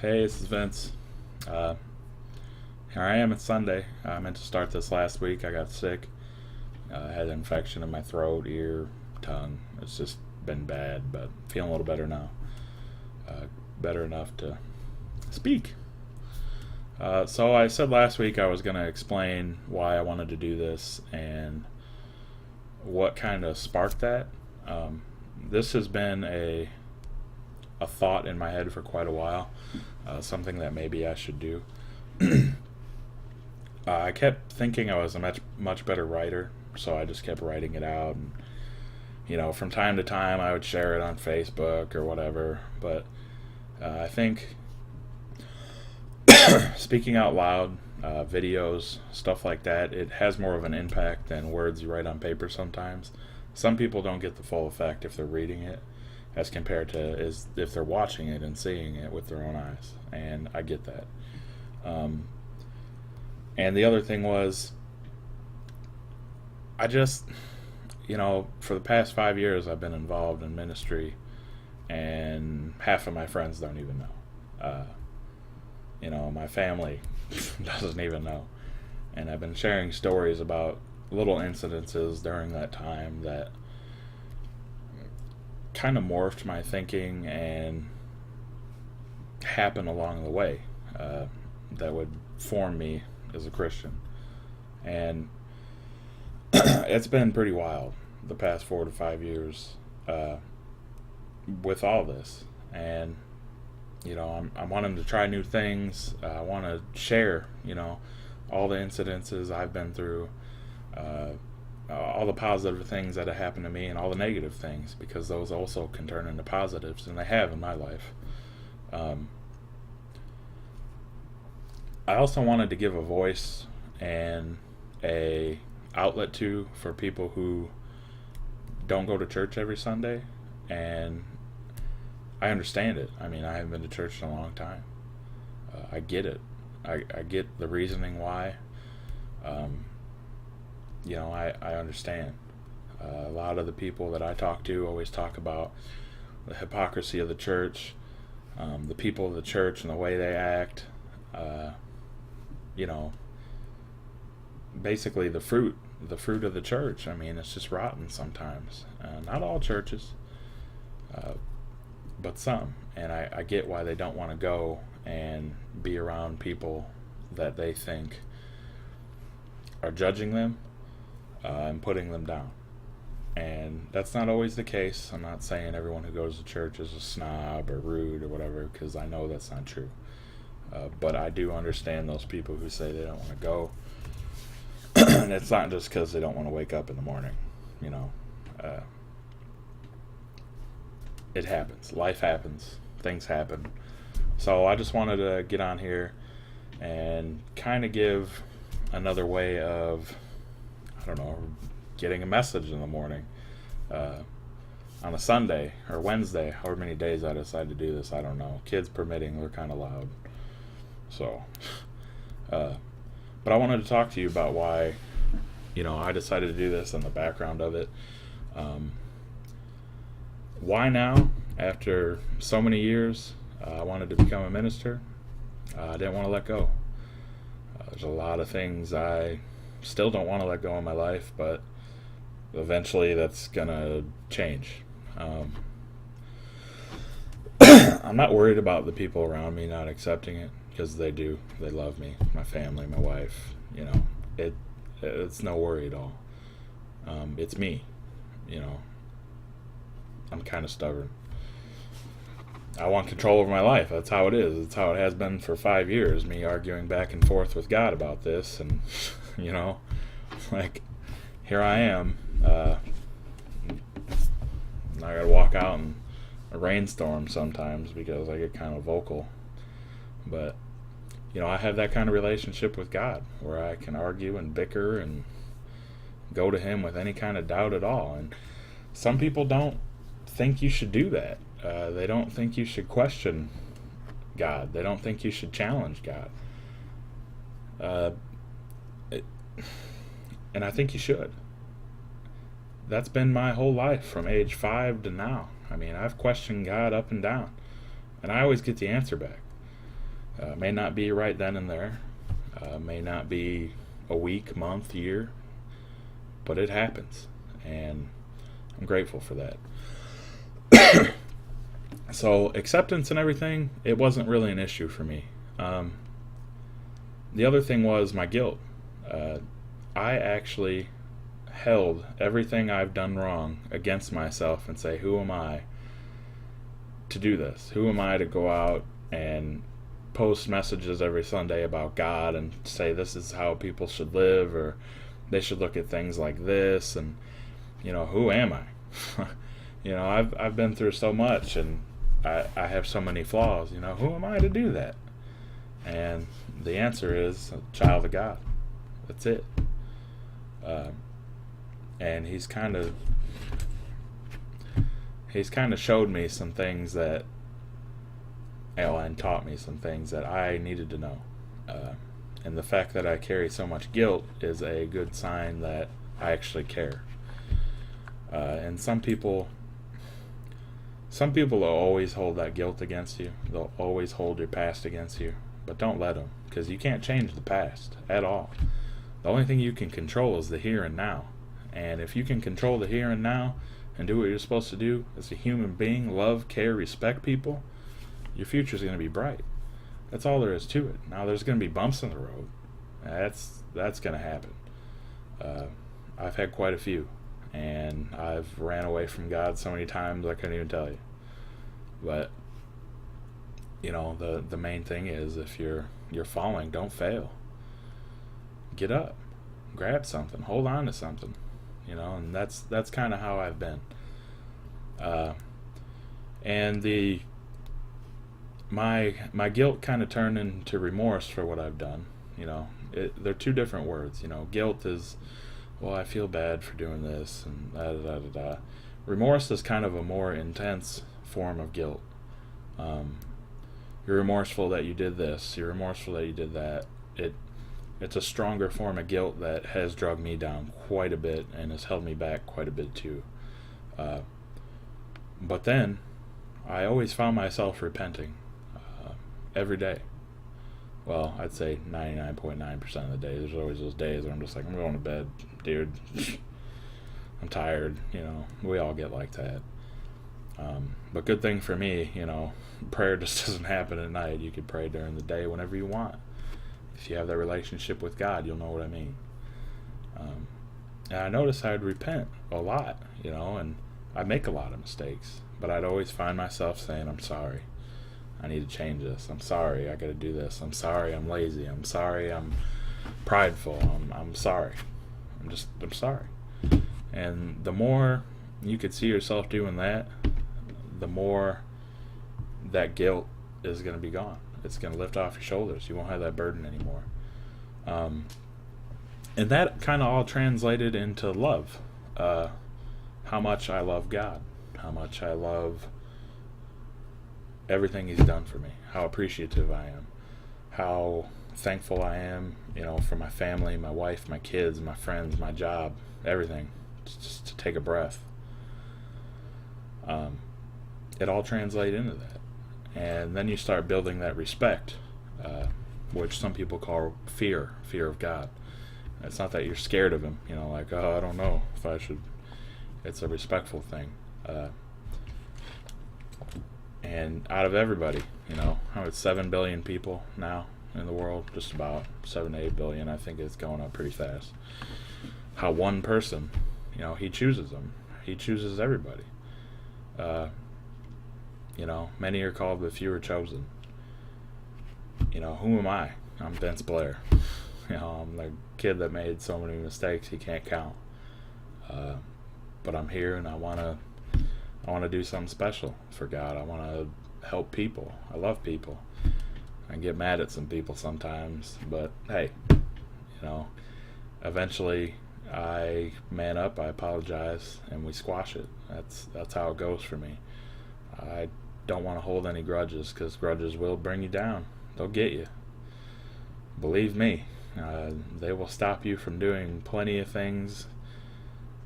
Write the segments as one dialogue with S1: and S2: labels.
S1: Hey, this is Vince. Uh, Here I am. It's Sunday. I meant to start this last week. I got sick. I had an infection in my throat, ear, tongue. It's just been bad, but feeling a little better now. Better enough to speak. So I said last week I was going to explain why I wanted to do this and what kind of sparked that. This has been a thought in my head for quite a while. Something that maybe I should do. I kept thinking I was a much better writer, so I just kept writing it out. And from time to time, I would share it on Facebook or whatever. But I think speaking out loud, videos, stuff like that, it has more of an impact than words you write on paper sometimes. Some people don't get the full effect if they're reading it, as compared to if they're watching it and seeing it with their own eyes. And I get that. And the other thing was, I just, for the past 5 years, I've been involved in ministry, and half of my friends don't even know. My family doesn't even know. And I've been sharing stories about little incidences during that time that kind of morphed my thinking and happened along the way that would form me as a Christian. And it's been pretty wild the past 4 to 5 years with all this. And I'm wanting to try new things. I want to share all the incidences I've been through, all the positive things that have happened to me, and all the negative things, because those also can turn into positives, and they have in my life. I also wanted to give a voice and a outlet for people who don't go to church every Sunday, and I understand it. I mean, I haven't been to church in a long time. I get it. I get the reasoning why. I understand. A lot of the people that I talk to always talk about the hypocrisy of the church, the people of the church and the way they act. Basically the fruit of the church. I mean, it's just rotten sometimes. Not all churches, but some. And I get why they don't want to go and be around people that they think are judging them and putting them down. And that's not always the case. I'm not saying everyone who goes to church is a snob or rude or whatever, because I know that's not true. But I do understand those people who say they don't want to go. And it's not just because they don't want to wake up in the morning. It happens. Life happens. Things happen. So I just wanted to get on here and kind of give another way of, getting a message in the morning. On a Sunday or Wednesday, however many days I decide to do this, I don't know. Kids permitting, they're kind of loud. So, but I wanted to talk to you about why, I decided to do this and the background of it. Why now, after so many years, I wanted to become a minister. I didn't want to let go. There's a lot of things I still don't want to let go in my life, but eventually that's going to change. I'm not worried about the people around me not accepting it, because they do. They love me, my family, my wife. It's no worry at all. It's me. I'm kind of stubborn. I want control over my life. That's how it is. It's how it has been for 5 years, me arguing back and forth with God about this. And, here I am. I gotta walk out in a rainstorm sometimes because I get kind of vocal. But, I have that kind of relationship with God where I can argue and bicker and go to Him with any kind of doubt at all. And some people don't think you should do that. They don't think you should question God. They don't think you should challenge God. And I think you should. That's been my whole life from age 5 to now. I mean, I've questioned God up and down, and I always get the answer back. May not be right then and there, may not be a week, month, year, but it happens, and I'm grateful for that. So acceptance and everything, it wasn't really an issue for me. The other thing was my guilt. I actually held everything I've done wrong against myself and say, who am I to do this? Who am I to go out and post messages every Sunday about God and say this is how people should live, or they should look at things like this? And who am I? I've been through so much, and I have so many flaws. Who am I to do that? And the answer is a child of God. That's it. And he's kind of showed me some things that, and taught me some things that I needed to know. And the fact that I carry so much guilt is a good sign that I actually care. And some people will always hold that guilt against you. They'll always hold your past against you. But don't let them, because you can't change the past at all. The only thing you can control is the here and now. And if you can control the here and now and do what you're supposed to do as a human being, love, care, respect people, your future's going to be bright. That's all there is to it. Now, there's going to be bumps in the road. That's going to happen. I've had quite a few, and I've ran away from God so many times I couldn't even tell you. But the main thing is, if you're falling, don't fail. Get up, grab something, hold on to something, and that's kind of how I've been. And my guilt kind of turned into remorse for what I've done. They're two different words. Guilt is, well, I feel bad for doing this, and da da da da. Remorse is kind of a more intense form of guilt. You're remorseful that you did this. You're remorseful that you did that. It's a stronger form of guilt that has dragged me down quite a bit and has held me back quite a bit too. But then, I always found myself repenting every day. Well, I'd say 99.9% of the day. There's always those days where I'm just like, I'm going to bed, dude. I'm tired. We all get like that. But good thing for me, prayer just doesn't happen at night. You can pray during the day whenever you want. If you have that relationship with God, you'll know what I mean. And I noticed I'd repent a lot, and I'd make a lot of mistakes. But I'd always find myself saying, I'm sorry. I need to change this. I'm sorry. I got to do this. I'm sorry. I'm lazy. I'm sorry. I'm prideful. I'm sorry. I'm sorry. And the more you could see yourself doing that, the more that guilt is going to be gone. It's going to lift off your shoulders. You won't have that burden anymore. And that kind of all translated into love. How much I love God. How much I love everything He's done for me. How appreciative I am. How thankful I am, for my family, my wife, my kids, my friends, my job, everything. Just to take a breath. It all translates into that. And then you start building that respect, which some people call fear of God. It's not that you're scared of Him, like, oh, I don't know if I should. It's a respectful thing. And out of everybody, how it's 7 billion people now in the world, just about 7 to 8 billion. I think it's going up pretty fast. How one person, He chooses them. He chooses everybody. Many are called, but few are chosen. Who am I? I'm Vince Blair. I'm the kid that made so many mistakes he can't count. But I'm here, and I want to do something special for God. I want to help people. I love people. I get mad at some people sometimes, but hey, eventually I man up, I apologize, and we squash it. That's how it goes for me. I don't want to hold any grudges, because grudges will bring you down. They'll get you. Believe me, they will stop you from doing plenty of things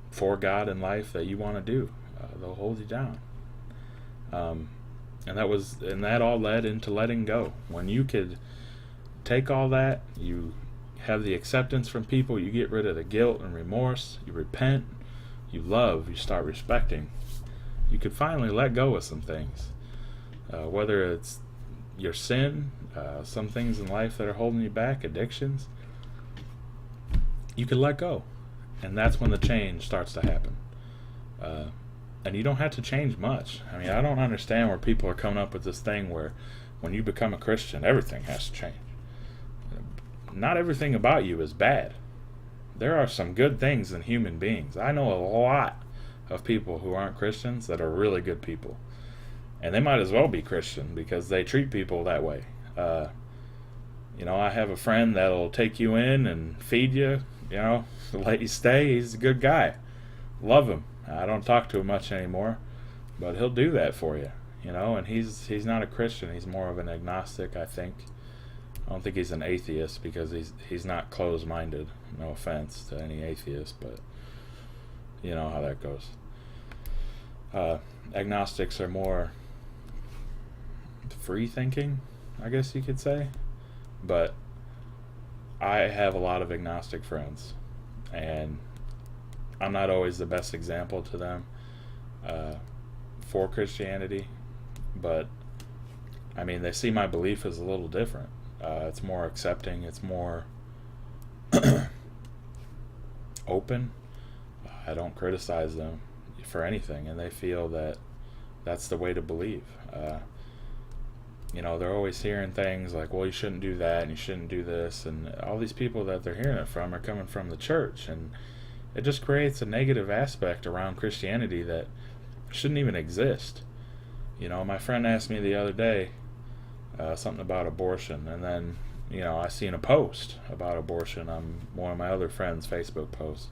S1: for God in life that you want to do. They'll hold you down. And that all led into letting go. When you could take all that, you have the acceptance from people, you get rid of the guilt and remorse, you repent, you love, you start respecting. You could finally let go of some things. Whether it's your sin, some things in life that are holding you back, addictions, you can let go. And that's when the change starts to happen. And you don't have to change much. I mean, I don't understand where people are coming up with this thing where when you become a Christian, everything has to change. Not everything about you is bad. There are some good things in human beings. I know a lot of people who aren't Christians that are really good people. And they might as well be Christian because they treat people that way. I have a friend that'll take you in and feed you, let you stay. He's a good guy. Love him. I don't talk to him much anymore, but he'll do that for you, and he's not a Christian. He's more of an agnostic, I think. I don't think he's an atheist because he's not closed-minded. No offense to any atheist, but you know how that goes. Agnostics are more free-thinking, I guess you could say. But I have a lot of agnostic friends, and I'm not always the best example to them for Christianity, but I mean, they see my belief as a little different. It's more accepting, it's more open. I don't criticize them for anything, and they feel that that's the way to believe. They're always hearing things like, well, you shouldn't do that, and you shouldn't do this, and all these people that they're hearing it from are coming from the church, and it just creates a negative aspect around Christianity that shouldn't even exist. My friend asked me the other day something about abortion, and then, I seen a post about abortion on one of my other friends' Facebook posts,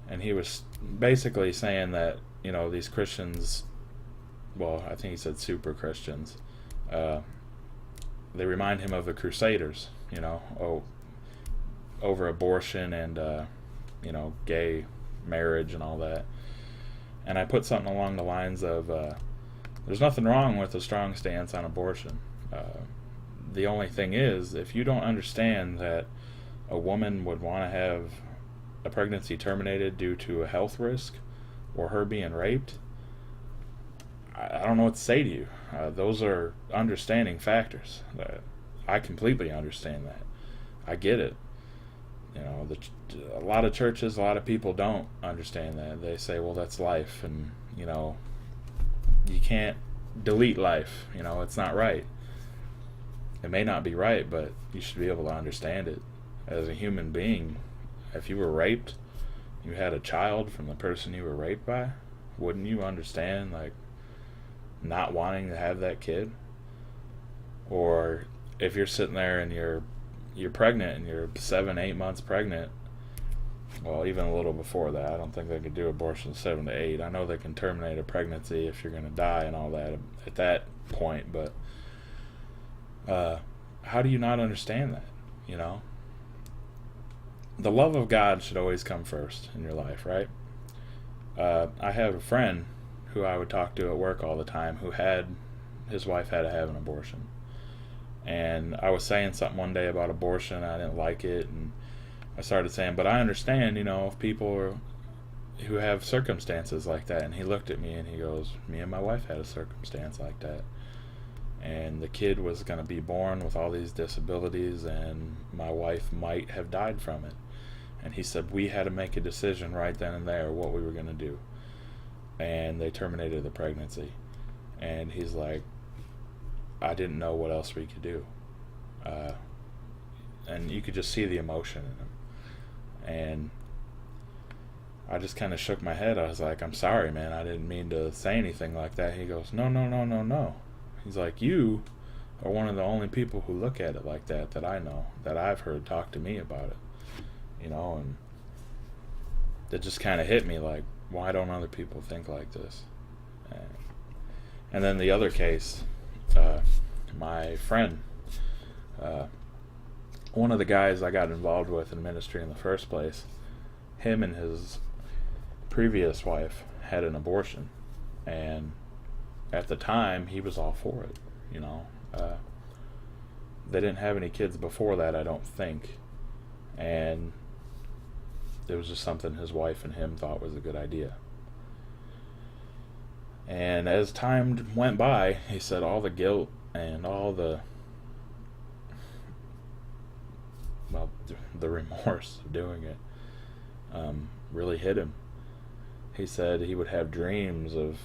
S1: and he was basically saying that, these Christians, well, I think he said super Christians, they remind him of the Crusaders, over abortion and, gay marriage and all that. And I put something along the lines of, there's nothing wrong with a strong stance on abortion. The only thing is, if you don't understand that a woman would want to have a pregnancy terminated due to a health risk or her being raped, I don't know what to say to you. Those are understanding factors. I completely understand that. I get it. A lot of churches, a lot of people don't understand that. They say, well, that's life, and, you can't delete life. It's not right. It may not be right, but you should be able to understand it. As a human being, if you were raped, you had a child from the person you were raped by, wouldn't you understand, not wanting to have that kid? Or if you're sitting there and you're pregnant and you're 7-8 months pregnant, well, even a little before that, I don't think they could do abortion 7 to 8. I know they can terminate a pregnancy if you're going to die and all that at that point, but how do you not understand that? The love of God should always come first in your life, right? I have a friend who I would talk to at work all the time who his wife had to have an abortion. And I was saying something one day about abortion, I didn't like it, and I started saying, but I understand, if people who have circumstances like that. And he looked at me and he goes, me and my wife had a circumstance like that. And the kid was going to be born with all these disabilities, and my wife might have died from it. And he said, we had to make a decision right then and there what we were going to do. And they terminated the pregnancy. And he's like, I didn't know what else we could do. And you could just see the emotion in him. And I just kind of shook my head. I was like, I'm sorry, man. I didn't mean to say anything like that. He goes, no. He's like, you are one of the only people who look at it like that I know, that I've heard talk to me about it. And that just kind of hit me like, why don't other people think like this? And then the other case, my friend, one of the guys I got involved with in ministry in the first place, him and his previous wife had an abortion, and at the time, he was all for it. They didn't have any kids before that, I don't think, and it was just something his wife and him thought was a good idea. And as time went by, he said all the guilt and all the remorse of doing it really hit him. He said he would have dreams of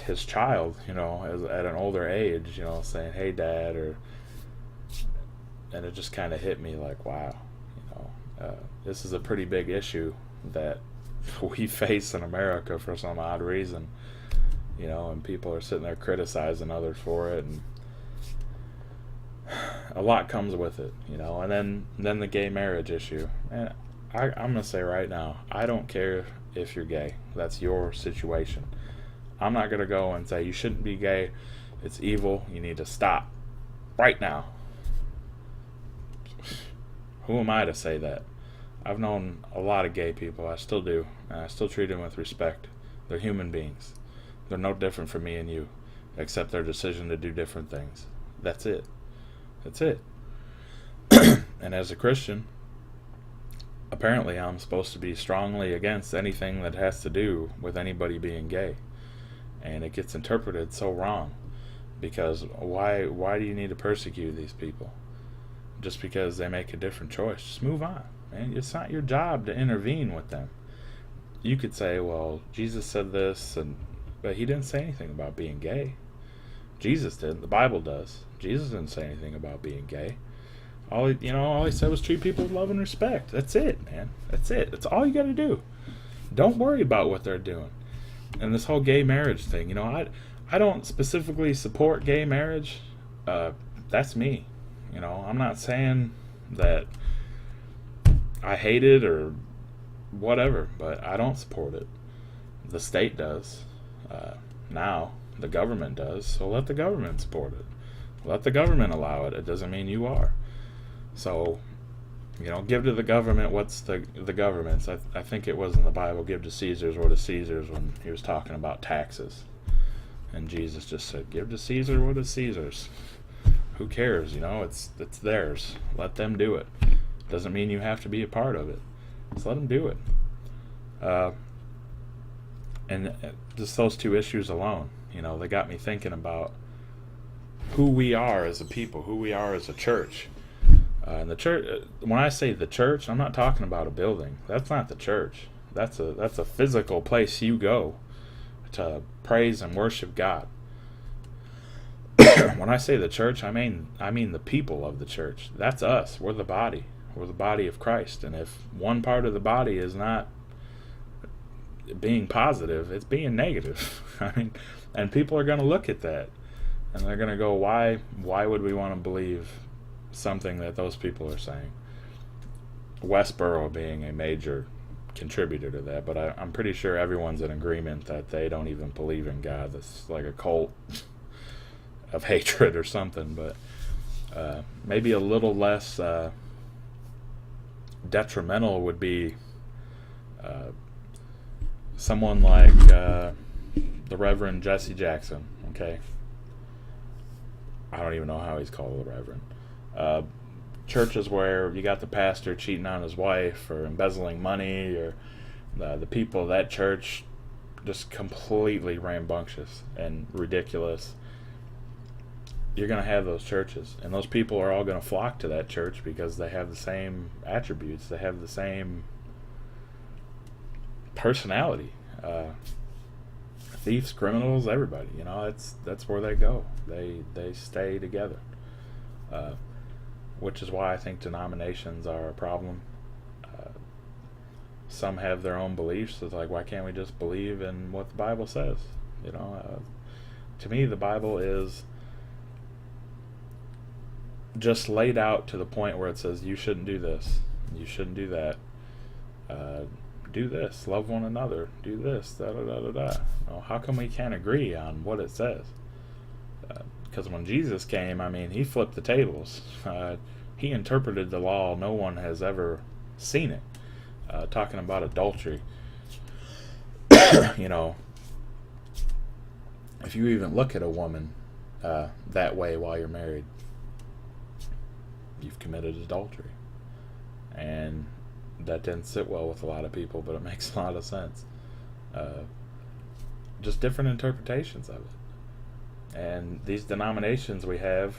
S1: his child, at an older age, saying, "Hey, Dad," and it just kind of hit me like, wow, this is a pretty big issue that we face in America for some odd reason, and people are sitting there criticizing others for it, and a lot comes with it, and then the gay marriage issue. And I'm going to say right now, I don't care if you're gay. That's your situation. I'm not going to go and say you shouldn't be gay. It's evil. You need to stop right now. Who am I to say that? I've known a lot of gay people. I still do. And I still treat them with respect. They're human beings. They're no different from me and you, except their decision to do different things. That's it. That's it. And as a Christian, apparently I'm supposed to be strongly against anything that has to do with anybody being gay. And it gets interpreted so wrong. Because why do you need to persecute these people? Just because they make a different choice. Just move on, man. It's not your job to intervene with them. You could say, well, Jesus said this, but he didn't say anything about being gay. Jesus did. The Bible does. Jesus didn't say anything about being gay. All he said was treat people with love and respect. That's it, man. That's it. That's all you got to do. Don't worry about what they're doing. And this whole gay marriage thing, I don't specifically support gay marriage. That's me. I'm not saying that I hate it or whatever, but I don't support it. The state does. Now, the government does, so let the government support it. Let the government allow it. It doesn't mean you are. So, give to the government what's the government's. I think it was in the Bible, give to Caesar's what is Caesar's, when he was talking about taxes. And Jesus just said, give to Caesar what is Caesar's. Who cares? It's theirs. Let them do it. Doesn't mean you have to be a part of it. Just let them do it. And just those two issues alone, they got me thinking about who we are as a people, who we are as a church. And the church, when I say the church, I'm not talking about a building. That's not the church. That's a physical place you go to praise and worship God. When I say the church, I mean the people of the church. That's us. We're the body. We're the body of Christ. And if one part of the body is not being positive, it's being negative. And people are going to look at that, and they're going to go, why would we want to believe something that those people are saying? Westboro being a major contributor to that, but I'm pretty sure everyone's in agreement that they don't even believe in God. It's like a cult of hatred or something, but maybe a little less detrimental would be someone like the Reverend Jesse Jackson. Okay, I don't even know how he's called the Reverend. Churches where you got the pastor cheating on his wife or embezzling money, or the people of that church just completely rambunctious and ridiculous. You're going to have those churches, and those people are all going to flock to that church because they have the same attributes. They have the same personality. Thieves, criminals, everybody. That's where they go. They stay together. Which is why I think denominations are a problem. Some have their own beliefs. It's like, why can't we just believe in what the Bible says? To me, the Bible is just laid out to the point where it says you shouldn't do this, you shouldn't do that, do this, love one another, do this, da da da da da. How come we can't agree on what it says? Because when Jesus came, he flipped the tables. He interpreted the law. No one has ever seen it. Talking about adultery, if you even look at a woman that way while you're married, you've committed adultery. And that didn't sit well with a lot of people, but it makes a lot of sense. Just different interpretations of it. And these denominations we have,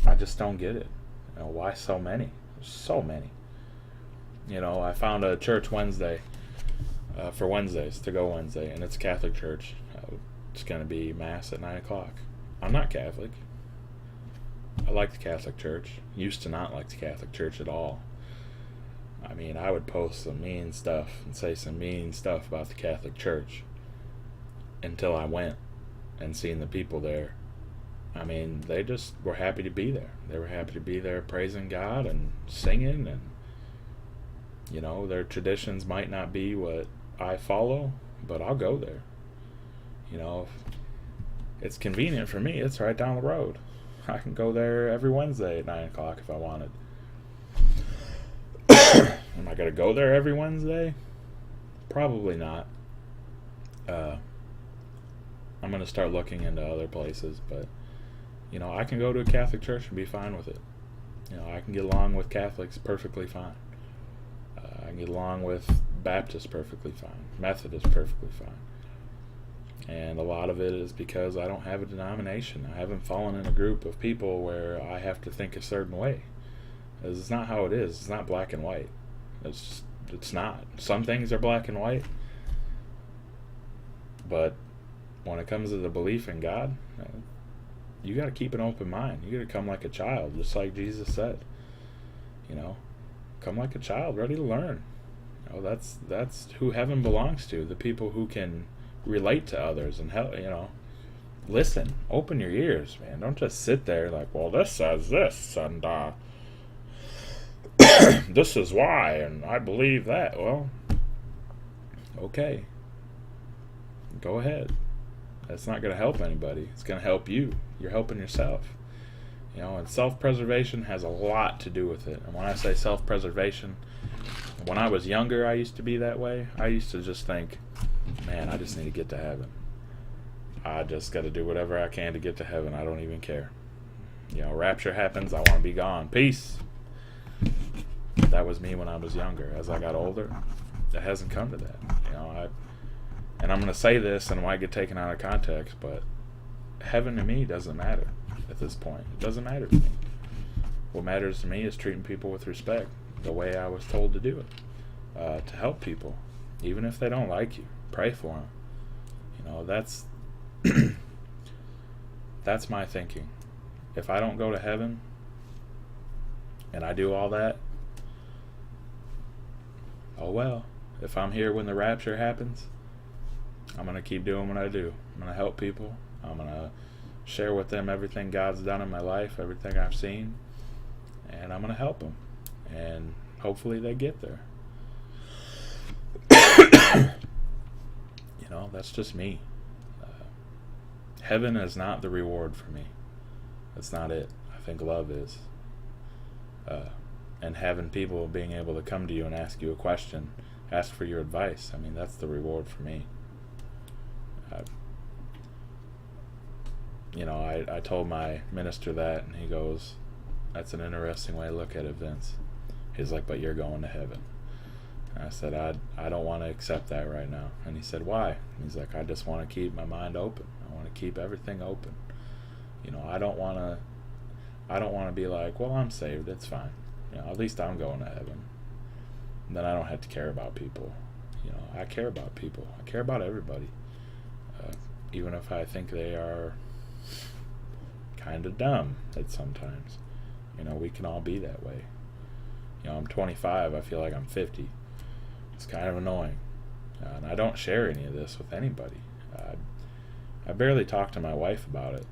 S1: I just don't get it. Why so many? There's so many. I found a church Wednesday for Wednesdays, to go Wednesday, and it's a Catholic church. It's going to be Mass at 9 o'clock. I'm not Catholic. I like the Catholic Church. Used to not like the Catholic Church at all. I mean, I would post some mean stuff and say some mean stuff about the Catholic Church until I went and seen the people there. I mean, they just were happy to be there. They were happy to be there praising God and singing, and their traditions might not be what I follow, but I'll go there. It's convenient for me. It's right down the road. I can go there every Wednesday at 9 o'clock if I wanted. Am I going to go there every Wednesday? Probably not. I'm going to start looking into other places, but I can go to a Catholic church and be fine with it. I can get along with Catholics perfectly fine. I can get along with Baptists perfectly fine. Methodists perfectly fine. And a lot of it is because I don't have a denomination. I haven't fallen in a group of people where I have to think a certain way. It's not how it is. It's not black and white. It's not. Some things are black and white. But when it comes to the belief in God, you got to keep an open mind. You got to come like a child, just like Jesus said. Come like a child, ready to learn. That's who heaven belongs to. The people who can relate to others and help. Listen. Open your ears, man. Don't just sit there like, well, this says this, and this is why, and I believe that. Well, okay. Go ahead. That's not going to help anybody. It's going to help you. You're helping yourself. And self-preservation has a lot to do with it. And when I say self-preservation, when I was younger, I used to be that way. I used to just think, man, I just need to get to heaven. I just got to do whatever I can to get to heaven. I don't even care. Rapture happens, I want to be gone. Peace. That was me when I was younger. As I got older, it hasn't come to that. And I'm going to say this and it might get taken out of context, but heaven to me doesn't matter at this point. It doesn't matter to me. What matters to me is treating people with respect, the way I was told to do it, to help people, even if they don't like you. Pray for them. That's that's my thinking. If I don't go to heaven and I do all that, oh well. If I'm here when the rapture happens, I'm going to keep doing what I do. I'm going to help people. I'm going to share with them everything God's done in my life, everything I've seen, and I'm going to help them. And hopefully they get there. That's just me. Heaven is not the reward for me. That's not it. I think love is. And having people being able to come to you and ask you a question, ask for your advice, that's the reward for me. I told my minister that, and he goes, that's an interesting way to look at it, Vince. He's like, but you're going to heaven. And I said, I don't want to accept that right now. And he said, why? And he's like, I just want to keep my mind open. I want to keep everything open. I don't want to be like, well, I'm saved, it's fine. At least I'm going to heaven. And then I don't have to care about people. I care about people. I care about everybody. Even if I think they are kind of dumb at sometimes. We can all be that way. I'm 25, I feel like I'm 50. It's kind of annoying. And I don't share any of this with anybody. I barely talk to my wife about it.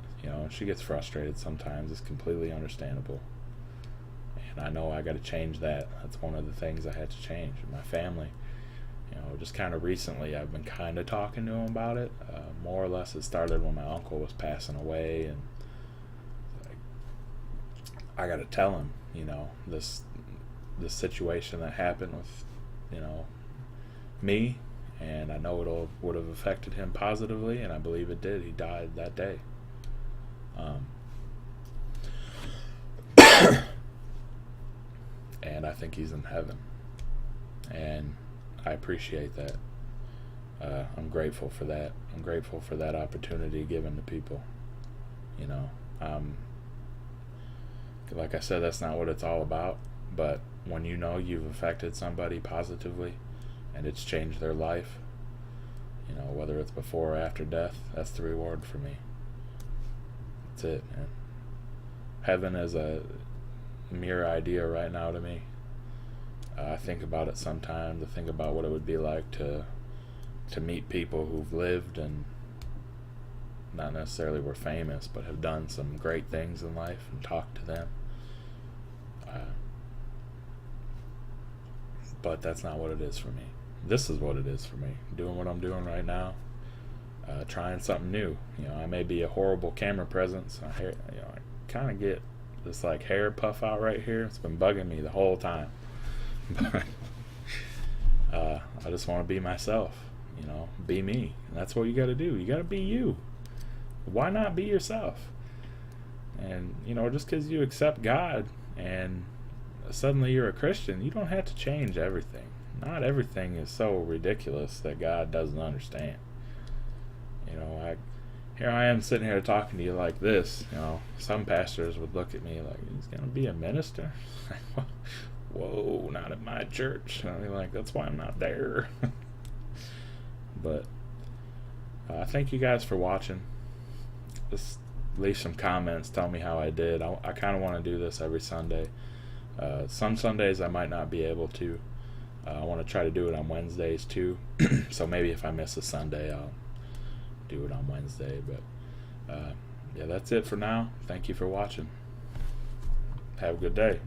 S1: She gets frustrated sometimes. It's completely understandable. And I know I got to change that. That's one of the things I had to change. My family, just kind of recently I've been kind of talking to them about it. More or less it started when my uncle was passing away, and I got to tell him, this situation that happened with, me and I know it would have affected him positively, and I believe it did. He died that day. And I think he's in heaven, and I appreciate that. I'm grateful for that. I'm grateful for that opportunity given to people. You know, like I said, that's not what it's all about. But when you know you've affected somebody positively and it's changed their life, you know, whether it's before or after death, that's the reward for me. That's it, man. Heaven is a mere idea right now to me. I think about it sometimes. I think about what it would be like to meet people who've lived and not necessarily were famous, but have done some great things in life, and talk to them. But that's not what it is for me. This is what it is for me. Doing what I'm doing right now, trying something new. You know, I may be a horrible camera presence. I kind of get this like hair puff out right here. It's been bugging me the whole time. But I just want to be myself. You know, be me. And that's what you got to do. You got to be you. Why not be yourself? And, you know, just because you accept God and suddenly you're a Christian, you don't have to change everything. Not everything is so ridiculous that God doesn't understand. You know, here I am sitting here talking to you like this. You know, some pastors would look at me like, he's going to be a minister? Whoa, not at my church. I mean, like, that's why I'm not there. But thank you guys for watching. Just leave some comments. Tell me how I did. I kind of want to do this every Sunday. Some Sundays I might not be able to. I want to try to do it on Wednesdays too. So maybe if I miss a Sunday, I'll do it on Wednesday. But yeah, that's it for now. Thank you for watching. Have a good day.